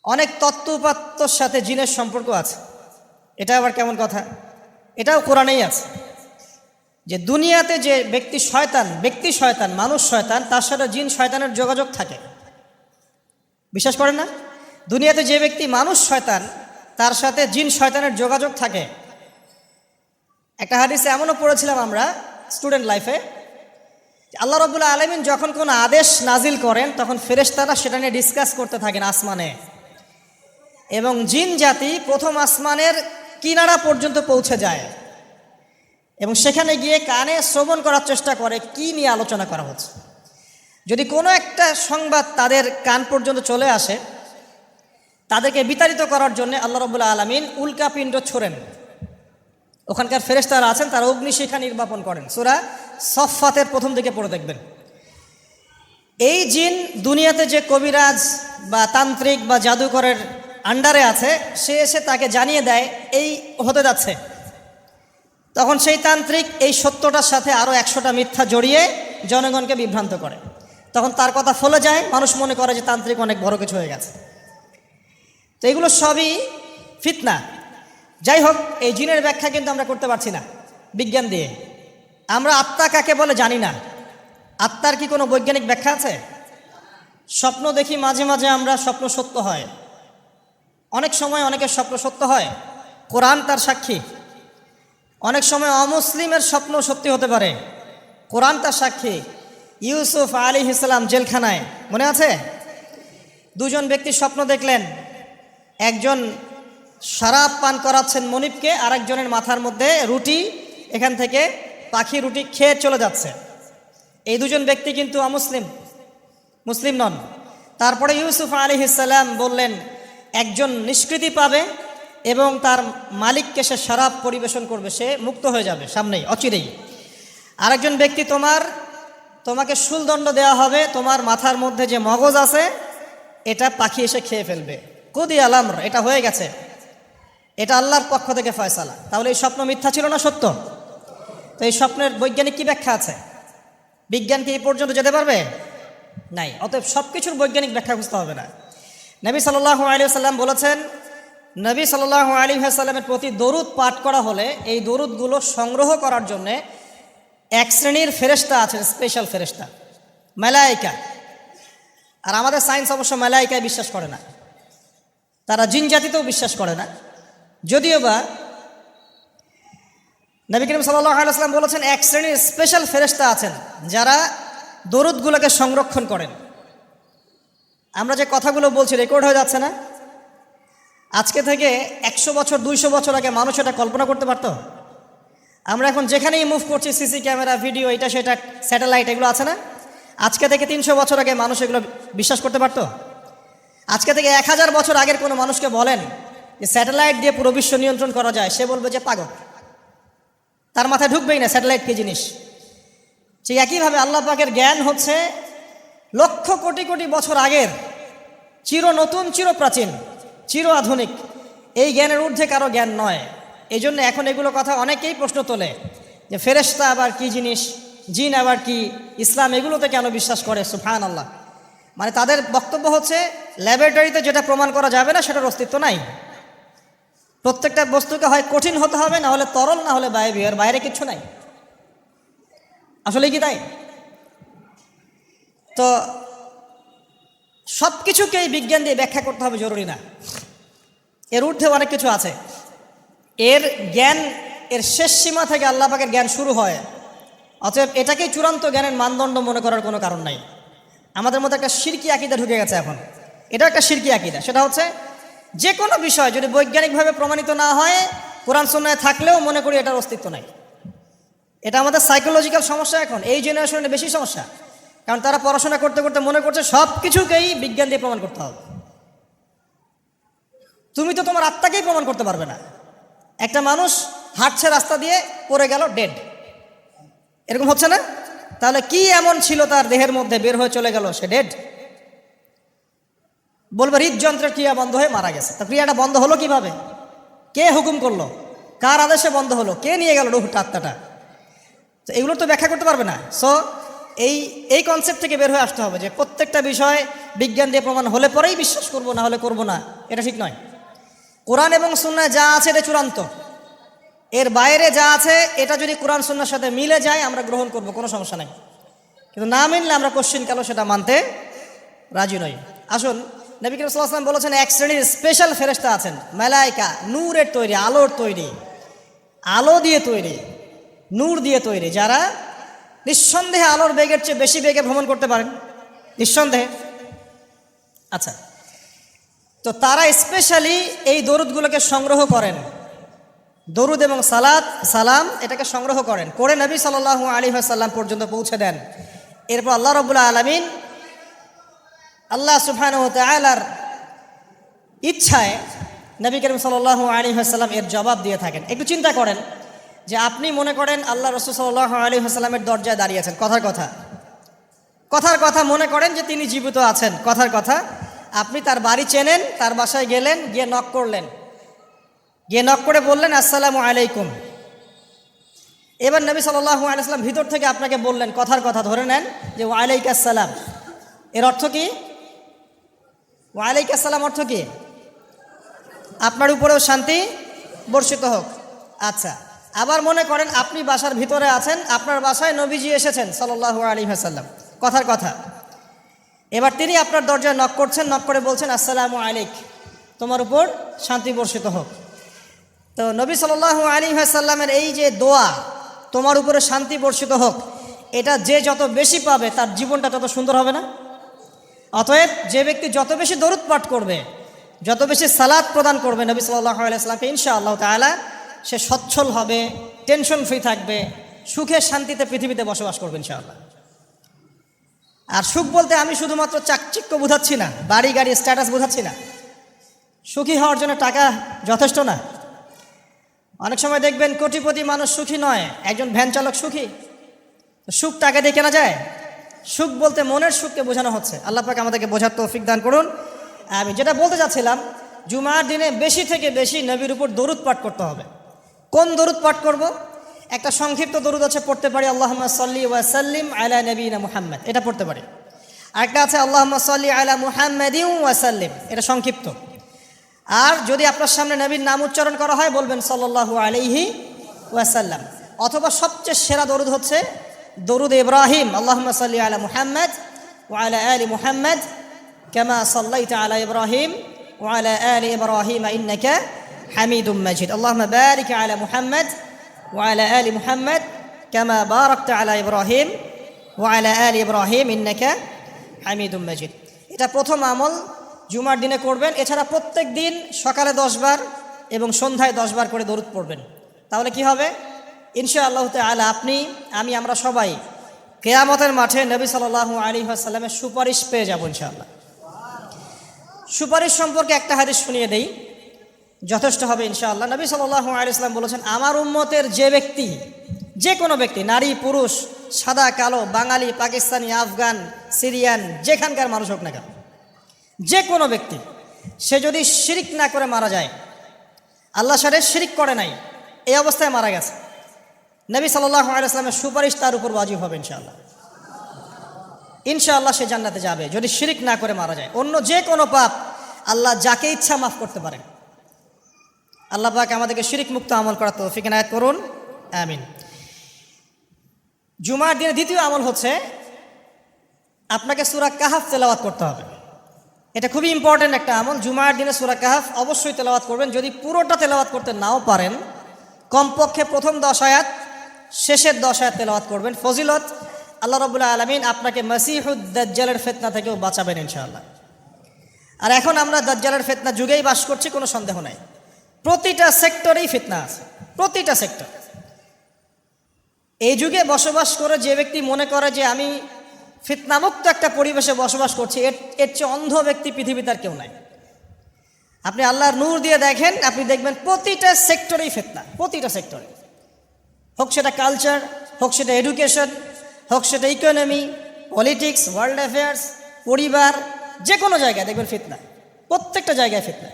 অনেক তত্ত্ব উপাত্তর সাথে জিনের সম্পর্ক আছে। এটা আবার কেমন কথা? এটাও কোরআনেই আছে যে দুনিয়াতে যে ব্যক্তি শয়তান মানুষ শয়তান, তার সাথে জিন শয়তানের যোগাযোগ থাকে। বিশ্বাস করেন না? দুনিয়াতে যে ব্যক্তি মানুষ শয়তান, তার সাথে জিন শয়তানের যোগাযোগ থাকে। একটা হাদিসে এমনও পড়েছিলাম আমরা স্টুডেন্ট লাইফে, আল্লাহ রাব্বুল আলামিন যখন কোনো আদেশ নাজিল করেন তখন ফেরেশতারা সেটা নিয়ে ডিসকাস করতে থাকেন আসমানে, এবং জিন জাতি প্রথম আসমানের কিনারা পর্যন্ত পৌঁছে যায় এবং সেখানে গিয়ে কানে শ্রবণ করার চেষ্টা করে কি নিয়ে আলোচনা করা হচ্ছে। যদি কোনো একটা সংবাদ তাদের কান পর্যন্ত চলে আসে, তাদেরকে বিতাড়িত করার জন্য আল্লাহ রাব্বুল আলামিন উল্কাপিণ্ড ছোড়েন। ওখানকার ফেরেশতারা আছেন, তারা অগ্নিশিখা নির্বাপন করেন। সূরা সফফাতের প্রথম দিকে পড়ে দেখবেন। এই জিন দুনিয়াতে যে কবিরাজ বা তান্ত্রিক বা জাদুকরের আন্ডারে আছে, সে এসে তাকে জানিয়ে দেয় এই হতে যাচ্ছে। তখন সেই তান্ত্রিক এই সত্যটার সাথে আরও 100টা মিথ্যা জড়িয়ে জনগণকে বিভ্রান্ত করে। তখন তার কথা ফলে যায়, মানুষ মনে করে যে তান্ত্রিক অনেক বড় কিছু হয়ে গেছে। তো এগুলো সবই ফিতনা। যাই হোক, এই জিনের ব্যাখ্যা কিন্তু আমরা করতে পারছি না বিজ্ঞান দিয়ে। আমরা আত্মা কাকে বলে জানি না। আত্মার কি কোনো বৈজ্ঞানিক ব্যাখ্যা আছে? স্বপ্ন দেখি মাঝে মাঝে আমরা, স্বপ্ন সত্য হয়। অনেক সময় অনেকের স্বপ্ন সত্য হয়, কোরআন তার সাক্ষী। অনেক সময় অমুসলিমের স্বপ্ন সত্যি হতে পারে, কোরআন তার সাক্ষী। ইউসুফ আলাইহিস সালাম জেলখানায়, মনে আছে? দুজন ব্যক্তি স্বপ্ন দেখলেন, একজন শরাব পান করাচ্ছেন মনিবকে, আরেকজনের মাথার মধ্যে রুটি, এখান থেকে পাখি রুটি খেয়ে চলে যাচ্ছে। এই দুজন ব্যক্তি কিন্তু অমুসলিম, মুসলিম নন। তারপরে ইউসুফ আলাইহিস সালাম বললেন, একজন নিষ্কৃতি পাবে এবং তার মালিককে সে শরাব পরিবেশন করবে, সে মুক্ত হয়ে যাবে সামনেই, অচিরেই। আরেকজন ব্যক্তি তোমাকে শুলদণ্ড দেওয়া হবে, তোমার মাথার মধ্যে যে মগজ আছে এটা পাখি এসে খেয়ে ফেলবে। কুদি আলামর, এটা হয়ে গেছে, এটা আল্লাহর পক্ষ থেকে ফয়সালা। তাহলে এই স্বপ্ন মিথ্যা ছিল না সত্য? তো এই স্বপ্নের বৈজ্ঞানিক কি ব্যাখ্যা আছে? বিজ্ঞান কি এই পর্যন্ত যেতে পারবে? নাই। অতএব সব কিছুর বৈজ্ঞানিক ব্যাখ্যা খুঁজতে হবে না। নবী সাল্লাল্লাহু আলাইহি ওয়াসাল্লাম বলেছেন, নবী সাল্লাল্লাহু আলাইহি ওয়াসাল্লামের প্রতি দরুদ পাঠ করা হলে এই দরুদগুলো সংগ্রহ করার জন্যে এক শ্রেণীর ফেরেশতা আছেন, স্পেশাল ফেরেশতা, মালায়েকা। আর আমাদের সায়েন্স অবশ্য মালায়েকায় বিশ্বাস করে না, তারা জিন জাতিতেও বিশ্বাস করে না। যদিও বা নবী করিম সাল্লাল্লাহু আলাইহি ওয়াসাল্লাম বলেছেন এক শ্রেণীর স্পেশাল ফেরেশতা আছেন যারা দরুদগুলোকে সংরক্ষণ করেন। আমরা যে কথাগুলো বলছি রেকর্ড হয়ে যাচ্ছে না? আজকে থেকে 100 বছর 200 বছর আগে মানুষ এটা কল্পনা করতে পারতো? আমরা এখন যেখানেই মুভ করছি, সিসি ক্যামেরা, ভিডিও, এটা সেটা, স্যাটেলাইট, এগুলো আছে না? আজকে থেকে 300 বছর আগে মানুষ এগুলো বিশ্বাস করতে পারতো? আজকে থেকে 1000 বছর আগের কোনো মানুষকে বলেন যে স্যাটেলাইট দিয়ে পুরো বিশ্ব নিয়ন্ত্রণ করা যায়, সে বলবে যে পাগল, তার মাথায় ঢুকবেই না স্যাটেলাইট কী জিনিস। ঠিক একইভাবে আল্লাহ পাকের জ্ঞান হচ্ছে লক্ষ কোটি কোটি বছর আগের, চির নতুন, চির প্রাচীন, চির আধুনিক। এই জ্ঞানের ঊর্ধ্বে কারো জ্ঞান নয়। এই জন্য এখন এগুলো কথা অনেকেই প্রশ্ন তোলে যে ফেরেশতা আবার কি জিনিস, জিন আবার কি, ইসলাম এগুলোতে কেন বিশ্বাস করে? সুবহানাল্লাহ। মানে তাদের বক্তব্য হচ্ছে ল্যাবরেটরিতে যেটা প্রমাণ করা যাবে না সেটার অস্তিত্ব নাই। প্রত্যেকটা বস্তুকে হয় কঠিন হতে হবে, না হলে তরল, না হলে বায়বীয়, বাইরে কিচ্ছু নাই। আসলে কি তাই? তো সব কিছুকেই বিজ্ঞান দিয়ে ব্যাখ্যা করতে হবে জরুরি না, এর ঊর্ধ্বে অনেক কিছু আছে। এর জ্ঞান, এর শেষ সীমা থেকে আল্লাহ পাকের জ্ঞান শুরু হয়। অতএব এটাকেই চূড়ান্ত জ্ঞানের মানদণ্ড মনে করার কোনো কারণ নাই। আমাদের মধ্যে একটা শিরকি আকীদা ঢুকে গেছে এখন। এটা একটা শিরকি আকীদা। সেটা হচ্ছে যে কোনো বিষয় যদি বৈজ্ঞানিকভাবে প্রমাণিত না হয়, কোরআন সুন্নাহয় থাকলেও মনে করি এটার অস্তিত্ব নাই। এটা আমাদের সাইকোলজিক্যাল সমস্যা। এখন এই জেনারেশনে বেশি সমস্যা, কারণ তারা পড়াশোনা করতে করতে মনে করছে সব কিছুকেই বিজ্ঞান দিয়ে প্রমাণ করতে হবে। তুমি তো তোমার আত্মাকেই প্রমাণ করতে পারবে না। একটা মানুষ হাঁটছে রাস্তা দিয়ে, পড়ে গেল, ডেড, এরকম হচ্ছে না? তাহলে কি এমন ছিল তার দেহের মধ্যে, বের হয়ে চলে গেল, সে ডেড? বলবে হৃদযন্ত্রের ক্রিয়া বন্ধ হয়ে মারা গেছে। তা ক্রিয়াটা বন্ধ হলো কিভাবে? কে হুকুম করলো? কার আদেশে বন্ধ হলো? কে নিয়ে গেল রুহটা, আত্মাটা? তো এগুলো তো ব্যাখ্যা করতে পারবে না। সো এই এই কনসেপ্ট থেকে বের হয়ে আসতে হবে যে প্রত্যেকটা বিষয় বিজ্ঞান দিয়ে প্রমাণ হলে পরেই বিশ্বাস করব, না হলে করব না, এটা ঠিক নয়। কোরআন এবং সুন্নাহ যা আছে এটা চূড়ান্ত, এর বাইরে যা আছে এটা যদি কোরআন সুন্নাহর সাথে মিলে যায় আমরা গ্রহণ করব, কোনো সমস্যা নাই। কিন্তু না মিললে আমরা কোশ্চিন কালো সেটা মানতে রাজি নই। আসুন, নবী করিম সাল্লাল্লাহু আলাইহি ওয়াসাল্লাম বলেছেন এক শ্রেণীর স্পেশাল ফেরেশতা আছেন, মালায়েকা, নূরের তৈরি, আলোর তৈরি, আলো দিয়ে তৈরি, নূর দিয়ে তৈরি, যারা নিঃসন্দেহে আলোর বেগের চেয়ে বেশি বেগে ভ্রমণ করতে পারেন, নিঃসন্দেহে। আচ্ছা, তো তারা স্পেশালি এই দরুদগুলোকে সংগ্রহ করেন, দরুদ এবং সালাম এটাকে সংগ্রহ করেন, করে নবী সাল্লাল্লাহু আলাইহি ওয়াসাল্লাম পর্যন্ত পৌঁছে দেন। এরপর আল্লাহ রাব্বুল আলামিন, আল্লাহ সুবহানাহু ওয়া তাআলার ইচ্ছায় নবী করিম সাল্লাল্লাহু আলাইহি ওয়াসাল্লাম এর জবাব দিয়ে থাকেন। একটু চিন্তা করেন যে আপনি মনে করেন আল্লাহ রাসূল সাল্লাল্লাহু আলাইহি ওয়াসাল্লামের দরজায় দাঁড়িয়ে আছেন, কথার কথা মনে করেন যে তিনি জীবিত আছেন, কথার কথা। আপনি তার বাড়ি চেনেন, তার বাসায় গেলেন, গিয়ে নক করলেন, গিয়ে নক করে বললেন আসসালামু আলাইকুম। এবার নবী সাল্লাল্লাহু আলাইহি ওয়াসাল্লাম ভিতর থেকে আপনাকে বললেন, কথার কথা ধরে নেন যে ওয়ালাইকুম আসসালাম। এর অর্থ কি? ওয়ালাইকুম আসসালাম অর্থ কি? আপনার উপরেও শান্তি বর্ষিত হোক। আচ্ছা, আবার মনে করেন আপনি বাসার ভিতরে আছেন, আপনার বাসায় নবীজি এসেছেন সাল্লাল্লাহু আলাইহি ওয়াসাল্লাম, কথার কথা। এবার তিনি আপনার দরজায় নক করছেন, নক করে বলছেন আসসালামু আলাইক, তোমার উপর শান্তি বর্ষিত হোক। তো নবী সাল্লাল্লাহু আলাইহি ওয়াসাল্লামের এই যে দোয়া, তোমার উপরে শান্তি বর্ষিত হোক, এটা যে যত বেশি পাবে তার জীবনটা তত সুন্দর হবে না? অতএব যে ব্যক্তি যত বেশি দরুদ পাঠ করবে, যত বেশি সালাত প্রদান করবে নবী সাল্লাল্লাহু আলাইহি ওয়াসাল্লামকে, ইনশাআল্লাহ তাআলা সে সচ্ছল হবে, টেনশন ফ্রি থাকবে, সুখে শান্তিতে পৃথিবীতে বসবাস করবে ইনশাআল্লাহ। আর সুখ বলতে আমি শুধুমাত্র চাকচিক্য বোঝাচ্ছি না, বাড়ি গাড়ি স্ট্যাটাস বোঝাচ্ছি না। সুখী হওয়ার জন্য টাকা যথেষ্ট না। অনেক সময় দেখবেন কোটিপতি মানুষ সুখী নয়, একজন ভ্যান চালক সুখী। সুখ টাকা দিয়ে কেনা যায়? সুখ বলতে মনের সুখকে বোঝানো হচ্ছে। আল্লাহ পাক আমাদেরকে বোঝার তৌফিক দান করুন। আমি যেটা বলতে চাচ্ছিলাম, জুমার দিনে বেশি থেকে বেশি নবীর উপর দরুদ পাঠ করতে হবে। কোন দরুদ পাঠ করব? একটা সংক্ষিপ্ত দরুদ আছে, পড়তে পারি আল্লাহুম্মা সাল্লি ওয়া সাল্লিম আলা নবিয়িনা মুহাম্মদ, এটা পড়তে পারি। আরেকটা আছে আল্লাহুম্মা সাল্লি আলা মুহাম্মাদিন ওয়া সাল্লিম, এটা সংক্ষিপ্ত। আর যদি আপনার সামনে নবীর নাম উচ্চারণ করা হয় বলবেন সাল্লাল্লাহু আলাইহি ওয়াসাল্লাম। অথবা সবচেয়ে সেরা দরুদ হচ্ছে দরুদ ইব্রাহিম, আল্লাহুম্মা সাল্লি আলা মুহাম্মদ ওয়া আলা আলি মুহাম্মদ কামা সাল্লাইতা আলা ইব্রাহিম ওয়া আলা আলি ইব্রাহিম ইন্নাকা হামিদুম মাজিদ। আল্লাহুম্মা বারিক আলা মুহাম্মদ ওয়া আলা আলি মুহাম্মদ কামা বারাকতা আলা ইব্রাহিম ওয়া আলা আলি ইব্রাহিম ইন্নাকা হামিদুম মাজিদ। এটা প্রথম আমল, জুমার দিনে করবেন। এছাড়া প্রত্যেক দিন সকালে 10 বার এবং সন্ধ্যায় 10 বার করে দরুদ পড়বেন। তাহলে কি হবে? ইনশাআল্লাহ তাআলা আপনি, আমি, আমরা সবাই কিয়ামতের মাঠে নবী সাল্লাল্লাহু আলাইহি ওয়াসাল্লামের সুপারিশ পেয়ে যাব ইনশাআল্লাহ। সুপারিশ সম্পর্কে একটা হাদিস শুনিয়ে দেই, যথেষ্ট হবে ইনশাআল্লাহ। নবী সাল্লাল্লাহু আলাইহি ওয়াসাল্লাম বলেছেন, আমার উম্মতের যে ব্যক্তি, যে কোনো ব্যক্তি, নারী পুরুষ, সাদা কালো, বাঙালি, পাকিস্তানি, আফগান, সিরিয়ান, যেখানকার মানুষ হোক না কেন, যে কোনো ব্যক্তি, সে যদি শিরিক না করে মারা যায়, আল্লাহর সাথে শিরিক করে নাই, এই অবস্থায় মারা গেছে, নবী সাল্লাল্লাহু আলাইহি ওয়াসাল্লামের সুপারিশ তার উপর ওয়াজিব হবে ইনশাআল্লাহ। ইনশাআল্লাহ সে জান্নাতে যাবে যদি শিরিক না করে মারা যায়। অন্য যে কোনো পাপ আল্লাহ যাকে ইচ্ছা মাফ করতে পারেন। আল্লাহ পাক আমাদেরকে শিরিক মুক্ত আমল করার তৌফিক এনায়েত করুন, আমিন। জুমার দিনের দ্বিতীয় আমল হচ্ছে আপনাকে সূরা কাহফ তেলাওয়াত করতে হবে। এটা খুবই ইম্পর্টেন্ট একটা আমল। জুমার দিনে সূরা কাহফ অবশ্যই তেলাওয়াত করবেন। যদি পুরোটা তেলাওয়াত করতে নাও পারেন, কমপক্ষে প্রথম 10 আয়াত, শেষের 10 আয়াত তেলাওয়াত করবেন। ফজিলত, আল্লাহ রাব্বুল আলামিন আপনাকে মসিহুদ দাজ্জালের ফিতনা থেকেও বাঁচাবেন ইনশাআল্লাহ। আর এখন আমরা দাজ্জালের ফিতনা যুগেই বাস করছি, কোনো সন্দেহ নাই। প্রতিটা সেক্টরেই ফিতনা আছে, প্রতিটা সেক্টর। এই যুগে বসবাস করে যে ব্যক্তি মনে করে যে আমি ফিতনামুক্ত একটা পরিবেশে বসবাস করছি, এর চেয়ে অন্ধ ব্যক্তি পৃথিবীতে আর কেউ নাই। আপনি আল্লাহর নূর দিয়ে দেখেন, আপনি দেখবেন প্রতিটা সেক্টরেই ফিতনা, প্রতিটা সেক্টরে। হোক সেটা কালচার, হোক সেটা এডুকেশন, হোক সেটা ইকোনমি, পলিটিক্স, ওয়ার্ল্ড অ্যাফেয়ার্স, পরিবার, যে কোনো জায়গায় দেখবেন ফিতনা, প্রত্যেকটা জায়গায় ফিতনা।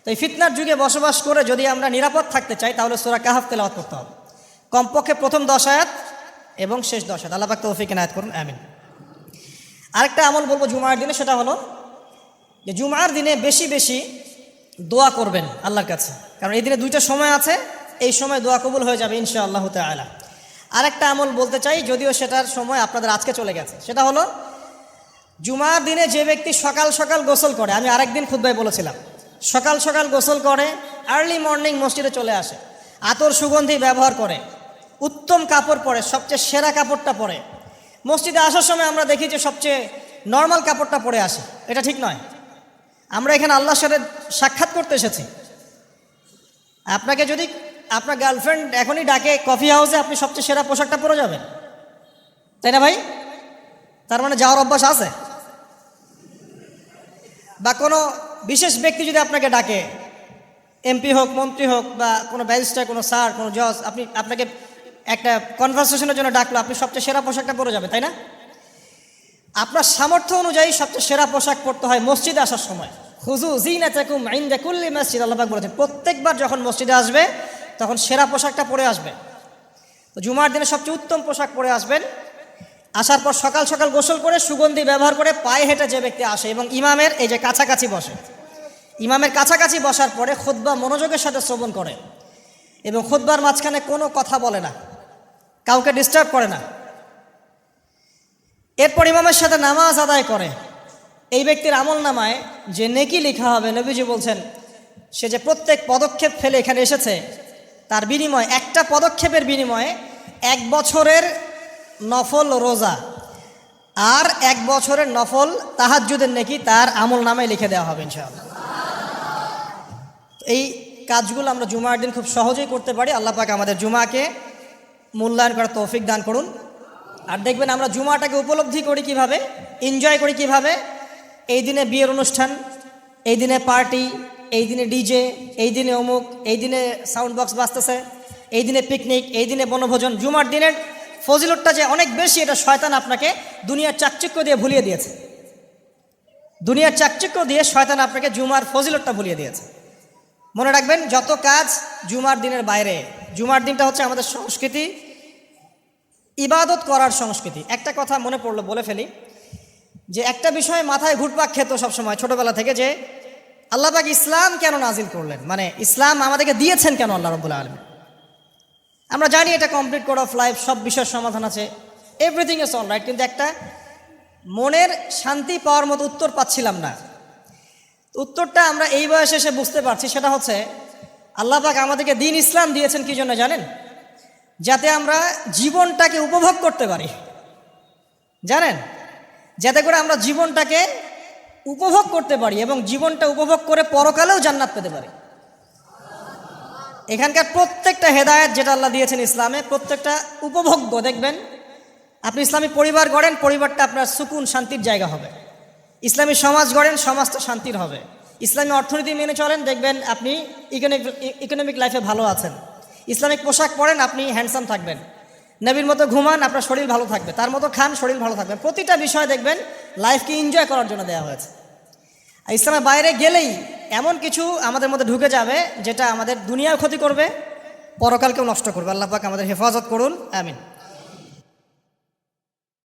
তো এই ফিতনার যুগে বসবাস করে যদি আমরা নিরাপদ থাকতে চাই, তাহলে সূরা কাহফ তেলাওয়াত করতে হবে। কমপক্ষে প্রথম 10 আয়াত এবং শেষ 10 হাত। আল্লাহ পাক তৌফিক এনায়েত করুন, আমিন। আরেকটা আমল বলবো জুমার দিনে, সেটা হলো যে জুমার দিনে বেশি বেশি দোয়া করবেন আল্লাহর কাছে, কারণ এই দিনে 2টা সময় আছে, এই সময় দোয়া কবুল হয়ে যাবে ইনশাআল্লাহ তাআলা। আরেকটা আমল বলতে চাই, যদিও সেটার সময় আপনাদের আজকে চলে গেছে, সেটা হলো জুমার দিনে যে ব্যক্তি সকাল সকাল গোসল করে, আমি আরেকদিন খুতবায় বলেছিলাম, সকাল সকাল গোসল করে, আর্লি মর্নিং মসজিদে চলে আসে, আতর সুগন্ধি ব্যবহার করে, উত্তম কাপড় পরে, সবচেয়ে সেরা কাপড়টা পরে, মসজিদে আসার সময় আমরা দেখি যে সবচেয়ে নর্মাল কাপড়টা পরে আসে, এটা ঠিক নয়। আমরা এখানে আল্লাহর সাথে সাক্ষাৎ করতে এসেছি। আপনাকে যদি আপনার গার্লফ্রেন্ড এখনই ডাকে কফি হাউসে, আপনি সবচেয়ে সেরা পোশাকটা পরে যাবেন, তাই না ভাই? তার মানে যাওয়ার অভ্যাস আছে। বা কোনো বিশেষ ব্যক্তি যদি আপনাকে ডাকে, এমপি হোক, মন্ত্রী হোক, বা কোনো ব্যারিস্টার, কোনো স্যার, কোনো জজ, আপনাকে একটা কনভারসেশনের জন্য ডাকলো, আপনি সবচেয়ে সেরা পোশাকটা পরে যাবেন, তাই না? আপনার সামর্থ্য অনুযায়ী সবচেয়ে সেরা পোশাক পরতে হয় মসজিদে আসার সময়। খুযু যিনাতাকুম ইনদা কুল্লি মসজিদ, আল্লাহ পাক বলেছেন প্রত্যেকবার যখন মসজিদে আসবে তখন সেরা পোশাকটা পরে আসবে। তো জুমার দিনে সবচেয়ে উত্তম পোশাক পরে আসবেন। আসার পর সকাল সকাল গোসল করে সুগন্ধি ব্যবহার করে পায়ে হেঁটে যে ব্যক্তি আসে এবং ইমামের এই যে কাছাকাছি বসে, ইমামের কাছাকাছি বসার পরে খুতবা মনোযোগের সাথে শ্রবণ করে এবং খুতবার মাঝখানে কোনো কথা বলে না, কাউকে ডিস্টার্ব করে না। এরপর ইমামের সাথে নামাজ আদায় করে। এই ব্যক্তির আমল নামায় যে নেকি লেখা হবে, নবীজি বলছেন সে যে প্রত্যেক পদক্ষেপ ফেলে এখানে এসেছে, তার বিনিময়ে, একটা পদক্ষেপের বিনিময়ে 1 বছরের নফল রোজা আর 1 বছরের নফল তাহাজ্জুদের নেকি তার আমল নামায় লিখে দেওয়া হবে ইনশাআল্লাহ। এই কাজগুলো আমরা জুমার দিন খুব সহজেই করতে পারি। আল্লাহ পাক আমাদের জুমাকে মূল্যায়ন করার তৌফিক দান করুন। আর দেখবেন আমরা জুমাটাকে উপলব্ধি করি কিভাবে, এনজয় করি কিভাবে। এই দিনে বিয়ের অনুষ্ঠান, এই দিনে পার্টি, এই দিনে ডিজে, এই দিনে অমুক, এই দিনে সাউন্ড বক্স বাজতেছে, এই দিনে পিকনিক, এই দিনে বনভোজন। জুমার দিনের ফজিলতটা যে অনেক বেশি, এটা শয়তান আপনাকে দুনিয়ার চাকচিক্য দিয়ে ভুলিয়ে দিয়েছে। দুনিয়ার চাকচিক্য দিয়ে শয়তান আপনাকে জুমার ফজিলতটা ভুলিয়ে দিয়েছে। মনে রাখবেন, যত কাজ জুমার দিনের বাইরে। জুমার দিনটা হচ্ছে আমাদের সংস্কৃতি, ইবাদত করার সংস্কৃতি। একটা কথা মনে পড়লো, বলে ফেলি, যে একটা বিষয় মাথায় ঘুরপাক খেত সবসময় ছোটবেলা থেকে, যে আল্লাহ পাক ইসলাম কেন নাজিল করলেন, মানে ইসলাম আমাদেরকে দিয়েছেন কেন আল্লাহ রাব্বুল আলামিন। আমরা জানি এটা কমপ্লিট কোড অফ লাইফ, সব বিষয়ের সমাধান আছে, এভরিথিং ইজ অল রাইট, কিন্তু একটা মনের শান্তি পাওয়ার মতো উত্তর পাচ্ছিলাম না। উত্তরটা আমরা এই বয়সে এসে বুঝতে পারছি, সেটা হচ্ছে আল্লাহ পাক আমাদেরকে দ্বীন ইসলাম দিয়েছেন কি জন্য জানেন? যাতে আমরা জীবনটাকে উপভোগ করতে পারি। জানেন, যাতে করে আমরা জীবনটাকে উপভোগ করতে পারি এবং জীবনটা উপভোগ করে পরকালেও জান্নাত পেতে পারি। এখানকার প্রত্যেকটা হেদায়েত যেটা আল্লাহ দিয়েছেন ইসলামে, প্রত্যেকটা উপভোগ্য। দেখবেন আপনি ইসলামী পরিবার গড়েন, পরিবারটা আপনার সুকুন শান্তির জায়গা হবে। ইসলামী সমাজ গড়েন, সমাজটা শান্তির হবে। ইসলামী অর্থনীতি মেনে চলেন, দেখবেন আপনি ইকোনমিক লাইফে ভালো আছেন। ইসলামিক পোশাক পরেন, আপনি হ্যান্ডসাম থাকবেন। নবীর মতো ঘুমান, আপনার শরীর ভালো থাকবে। তার মতো খান, শরীর ভালো থাকবে। প্রতিটা বিষয় দেখবেন লাইফকে এনজয় করার জন্য দেওয়া হয়েছে। আর ইসলামের বাইরে গেলেই এমন কিছু আমাদের মধ্যে ঢুকে যাবে যেটা আমাদের দুনিয়াও ক্ষতি করবে, পরকালকেও নষ্ট করবে। আল্লাহ পাক আমাদের হেফাজত করুন, আমিন।